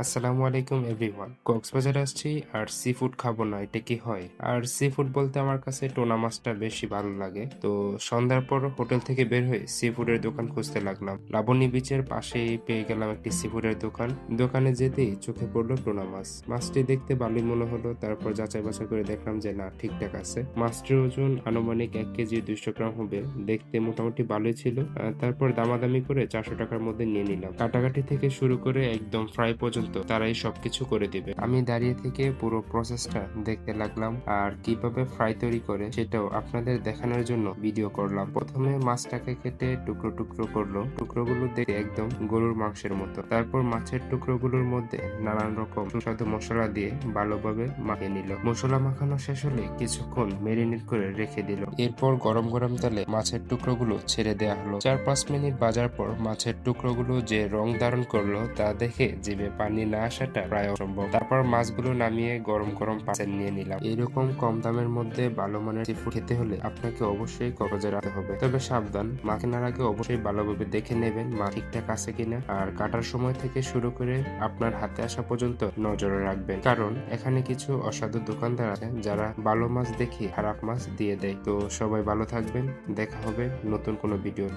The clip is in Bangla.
আসসালামু আলাইকুম এভরিওয়ান। কক্সবাজারে আসছি আর সি ফুড খাবো না, এটা কি হয়? আর সি ফুড বলতে আমার কাছে টোনা মাছটা বেশি ভালো লাগে। তো সন্ধ্যার পর হোটেল থেকে বের হয়ে সি ফুডের দোকান খুঁজতে লাগলাম। লাবণী বিচের পাশেই পেয়ে গেলাম একটি সি ফুডের দোকান। দোকানে যেতেই চোখে পড়লো টোনা মাছ। মাছটি দেখতে ভালোই মনে হলো, তারপর যাচাই বাছাই করে দেখলাম যে না, ঠিকঠাক আছে। মাছটির ওজন আনুমানিক 1 কেজি 200 গ্রাম হবে। দেখতে মোটামুটি ভালোই ছিল। তারপর দামাদামি করে 400 টাকার মধ্যে নিয়ে নিলাম। কাটাকাটি থেকে শুরু করে একদম ফ্রাই পর্যন্ত তারাই সবকিছু করে দিবে। আমি দাঁড়িয়ে থেকে পুরো প্রসেসটা দেখতে লাগলাম আর কিভাবে ফ্রাই তৈরি করে সেটাও আপনাদের দেখানোর জন্য ভিডিও করলাম। প্রথমে মাছটাকে কেটে টুকরো টুকরো করলো। টুকরোগুলো দেখতে একদম গরুর মাংসের মতো। তারপর মাছের টুকরোগুলোর মধ্যে নানান রকম সুস্বাদু মশলা দিয়ে ভালোভাবে মাখিয়ে নিল। মশলা মাখানো শেষ হলে কিছুক্ষণ মেরিনেট করে রেখে দিল। এরপর গরম গরম তেলে মাছের টুকরোগুলো ছেড়ে দেওয়া হলো। 4-5 মিনিট ভাজার পর মাছের টুকরোগুলো যে রং ধারণ করলো তা দেখে জিভে পানি না আসাটা প্রায় অসম্ভব। তারপর মাছগুলো নামিয়ে গরম গরম পাশে নিয়ে নিলাম। এরকম কম দামের মধ্যে ভালো মানের সি ফুড খেতে হলে আপনাকে অবশ্যই কক্সবাজারে আসতে হবে। তবে সাবধান, মাছ কেনার আগে অবশ্যই ভালোভাবে দেখে নেবেন মাছ ঠিকঠাক আছে কিনা। আর কাটার সময় থেকে শুরু করে আপনার হাতে আসা পর্যন্ত নজরে রাখবেন, কারণ এখানে কিছু অসাধু দোকানদার আছে যারা ভালো মাছ দেখে খারাপ মাছ দিয়ে দেয়। তো সবাই ভালো থাকবেন, দেখা হবে নতুন কোনো ভিডিও।